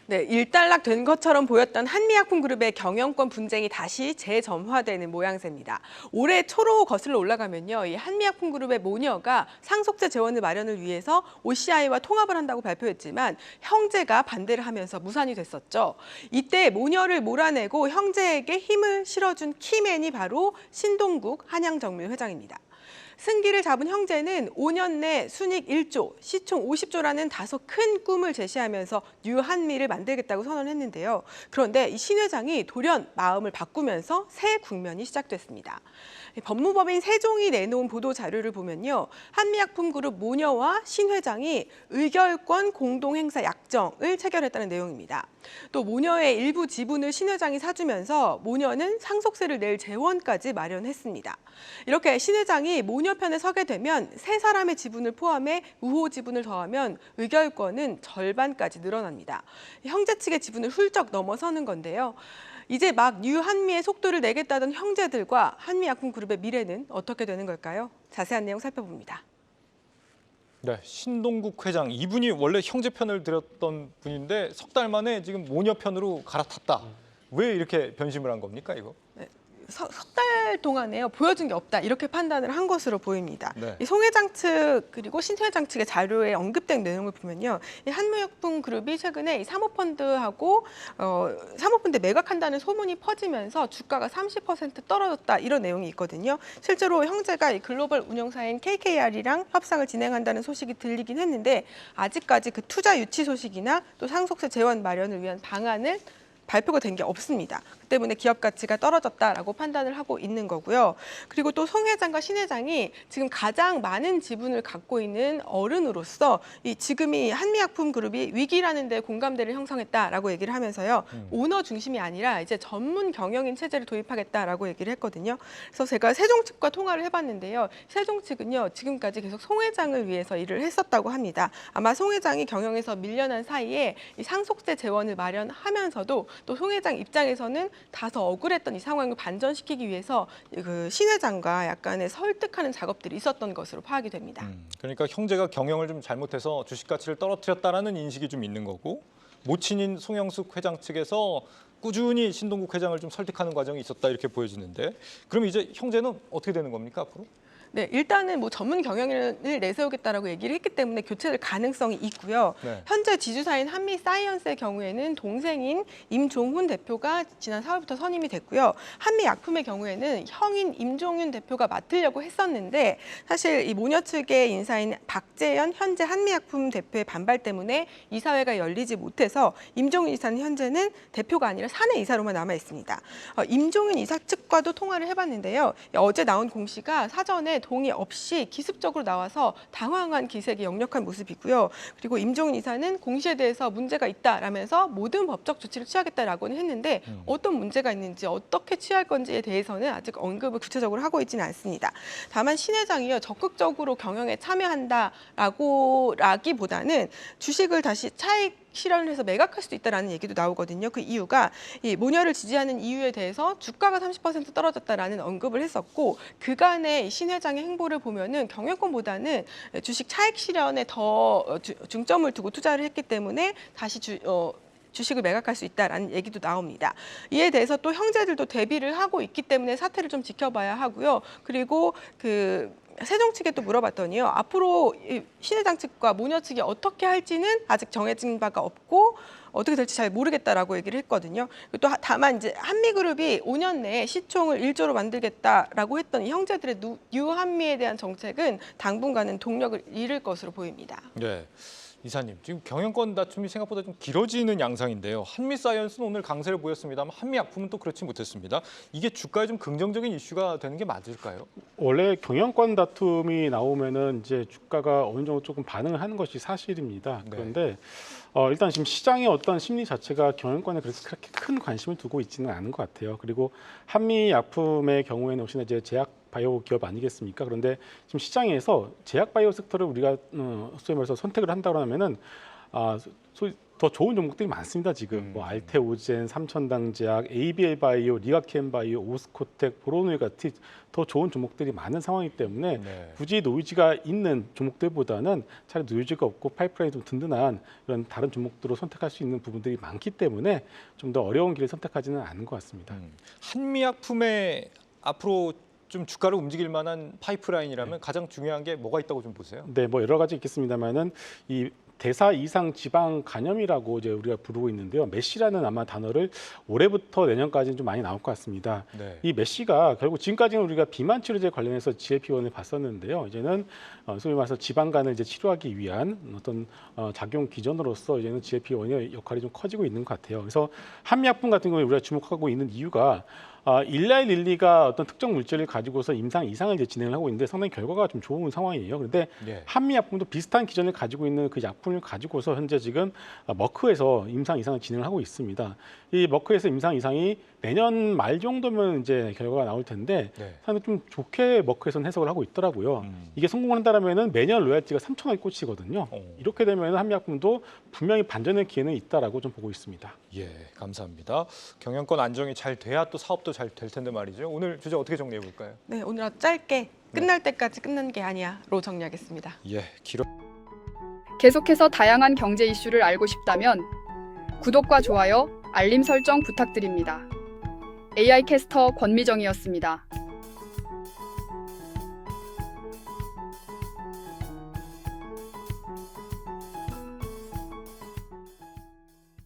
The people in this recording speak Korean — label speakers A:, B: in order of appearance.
A: 네, 일단락된 것처럼 보였던 한미약품그룹의 경영권 분쟁이 다시 재점화되는 모양새입니다. 올해 초로 거슬러 올라가면요, 이 한미약품그룹의 모녀가 상속세 재원 마련을 위해서 OCI와 통합을 한다고 발표했지만 형제가 반대를 하면서 무산이 됐었죠. 이때 모녀를 몰아내고 형제에게 힘을 실어준 키맨이 바로 신동국 한양정밀 회장입니다. 승기를 잡은 형제는 5년 내 순이익 1조, 시총 50조라는 다소 큰 꿈을 제시하면서 뉴한미를 만들겠다고 선언했는데요. 그런데 이 신 회장이 돌연 마음을 바꾸면서 새 국면이 시작됐습니다. 법무법인 세종이 내놓은 보도 자료를 보면요, 한미약품그룹 모녀와 신 회장이 의결권 공동행사 약정을 체결했다는 내용입니다. 또 모녀의 일부 지분을 신 회장이 사주면서 모녀는 상속세를 낼 재원까지 마련했습니다. 이렇게 신 회장이 모녀 편에 서게 되면 세 사람의 지분을 포함해 우호 지분을 더하면 의결권은 절반까지 늘어납니다. 형제 측의 지분을 훌쩍 넘어서는 건데요. 이제 막 뉴한미의 속도를 내겠다던 형제들과 한미약품그룹의 미래는 어떻게 되는 걸까요? 자세한 내용 살펴봅니다.
B: 네, 신동국 회장 이분이 원래 형제 편을 들었던 분인데 석 달 만에 지금 모녀 편으로 갈아탔다. 왜 이렇게 변심을 한 겁니까, 이거?
A: 네. 석 달 동안에요, 보여준 게 없다, 이렇게 판단을 한 것으로 보입니다.
B: 네.
A: 이 송 회장 측 그리고 신 회장 측의 자료에 언급된 내용을 보면요, 이 한미약품그룹이 최근에 이 사모펀드하고 사모펀드 매각한다는 소문이 퍼지면서 주가가 30% 떨어졌다, 이런 내용이 있거든요. 실제로 형제가 이 글로벌 운용사인 KKR이랑 협상을 진행한다는 소식이 들리긴 했는데 아직까지 그 투자 유치 소식이나 또 상속세 재원 마련을 위한 방안을 발표가 된 게 없습니다. 그 때문에 기업 가치가 떨어졌다라고 판단을 하고 있는 거고요. 그리고 또 송 회장과 신 회장이 지금 가장 많은 지분을 갖고 있는 어른으로서 지금이 한미약품그룹이 위기라는 데 공감대를 형성했다라고 얘기를 하면서요. 오너 중심이 아니라 이제 전문 경영인 체제를 도입하겠다라고 얘기를 했거든요. 그래서 제가 세종 측과 통화를 해봤는데요. 세종 측은요, 지금까지 계속 송 회장을 위해서 일을 했었다고 합니다. 아마 송 회장이 경영에서 밀려난 사이에 이 상속세 재원을 마련하면서도 또 송 회장 입장에서는 다소 억울했던 이 상황을 반전시키기 위해서 그 신 회장과 약간의 설득하는 작업들이 있었던 것으로 파악이 됩니다.
B: 그러니까 형제가 경영을 좀 잘못해서 주식 가치를 떨어뜨렸다라는 인식이 좀 있는 거고, 모친인 송영숙 회장 측에서 꾸준히 신동국 회장을 좀 설득하는 과정이 있었다, 이렇게 보여지는데, 그럼 이제 형제는 어떻게 되는 겁니까, 앞으로?
A: 네, 일단은 뭐 전문 경영을 내세우겠다라고 얘기를 했기 때문에 교체될 가능성이 있고요.
B: 네.
A: 현재 지주사인 한미사이언스의 경우에는 동생인 임종훈 대표가 지난 4월부터 선임이 됐고요. 한미약품의 경우에는 형인 임종윤 대표가 맡으려고 했었는데 사실 이 모녀 측의 인사인 박재현 현재 한미약품 대표의 반발 때문에 이사회가 열리지 못해서 임종윤 이사는 현재는 대표가 아니라 사내 이사로만 남아 있습니다. 임종윤 이사 측과도 통화를 해봤는데요. 어제 나온 공시가 사전에 동의 없이 기습적으로 나와서 당황한 기색이 역력한 모습이고요. 그리고 임종윤 이사는 공시에 대해서 문제가 있다라면서 모든 법적 조치를 취하겠다라고는 했는데 어떤 문제가 있는지 어떻게 취할 건지에 대해서는 아직 언급을 구체적으로 하고 있지는 않습니다. 다만 신 회장이요, 적극적으로 경영에 참여한다라기보다는 주식을 다시 차익 실현을 해서 매각할 수도 있다라는 얘기도 나오거든요. 그 이유가 이 모녀를 지지하는 이유에 대해서 주가가 30% 떨어졌다라는 언급을 했었고, 그간의 신 회장의 행보를 보면은 경영권보다는 주식 차익 실현에 더 중점을 두고 투자를 했기 때문에 다시 주식을 매각할 수 있다라는 얘기도 나옵니다. 이에 대해서 또 형제들도 대비를 하고 있기 때문에 사태를 좀 지켜봐야 하고요. 그리고 세종 측에 또 물어봤더니요, 앞으로 신 회장 측과 모녀 측이 어떻게 할지는 아직 정해진 바가 없고 어떻게 될지 잘 모르겠다라고 얘기를 했거든요. 또 다만 이제 한미그룹이 5년 내에 시총을 1조로 만들겠다라고 했던 이 형제들의 뉴한미에 대한 정책은 당분간은 동력을 잃을 것으로 보입니다.
B: 네. 이사님, 지금 경영권 다툼이 생각보다 좀 길어지는 양상인데요. 한미사이언스는 오늘 강세를 보였습니다만 한미약품은 또 그렇지 못했습니다. 이게 주가에 좀 긍정적인 이슈가 되는 게 맞을까요?
C: 원래 경영권 다툼이 나오면은 이제 주가가 어느 정도 조금 반응을 하는 것이 사실입니다. 그런데 일단 지금 시장의 어떤 심리 자체가 경영권에 그렇게 큰 관심을 두고 있지는 않은 것 같아요. 그리고 한미약품의 경우에는 혹시나 이제 제약 바이오 기업 아니겠습니까? 그런데 지금 시장에서 제약 바이오 섹터를 우리가 소위 말해서 선택을 한다고 하면은 더 좋은 종목들이 많습니다. 지금 뭐 알테오젠, 삼천당제약, ABL바이오, 리가켄바이오, 오스코텍, 보로노이 같은 더 좋은 종목들이 많은 상황이기 때문에
B: 네.
C: 굳이 노이즈가 있는 종목들보다는 차라리 노이즈가 없고 파이프라인이 좀 든든한 이런 다른 종목들로 선택할 수 있는 부분들이 많기 때문에 좀 더 어려운 길을 선택하지는 않은 것 같습니다.
B: 한미약품의 앞으로 좀 주가를 움직일 만한 파이프라인이라면 가장 중요한 게 뭐가 있다고 좀 보세요?
C: 네, 뭐 여러 가지 있겠습니다만은 이 대사 이상 지방 간염이라고 이제 우리가 부르고 있는데요. 메시라는 아마 단어를 올해부터 내년까지는 좀 많이 나올 것 같습니다.
B: 네.
C: 이 메시가 결국 지금까지는 우리가 비만 치료제 관련해서 GLP-1을 봤었는데요. 이제는 소위 말해서 지방간을 이제 치료하기 위한 어떤 작용 기전으로서 이제는 GLP-1의 역할이 좀 커지고 있는 것 같아요. 그래서 한미약품 같은 경우에 우리가 주목하고 있는 이유가 일라이 릴리가 어떤 특정 물질을 가지고서 임상 이상을 이제 진행을 하고 있는데 상당히 결과가 좀 좋은 상황이에요. 그런데
B: 예.
C: 한미약품도 비슷한 기전을 가지고 있는 그 약품을 가지고서 현재 지금 머크에서 임상 이상을 진행을 하고 있습니다. 이 머크에서 임상 이상이 내년 말 정도면 이제 결과가 나올 텐데
B: 네.
C: 상당히 좀 좋게 머크에서는 해석을 하고 있더라고요. 이게 성공을 한다면은 매년 로열티가 3천억이 꽂히거든요. 이렇게 되면 한미약품도 분명히 반전의 기회는 있다라고 좀 보고 있습니다.
B: 예, 감사합니다. 경영권 안정이 잘 돼야 또 사업도 잘 될 텐데 말이죠. 오늘 주제 어떻게 정리해 볼까요?
A: 네, 오늘 짧게 끝날 때까지 끝난 게 아니야로 정리하겠습니다.
B: 예, 길어.
D: 계속해서 다양한 경제 이슈를 알고 싶다면 구독과 좋아요, 알림 설정 부탁드립니다. AI 캐스터 권미정이었습니다.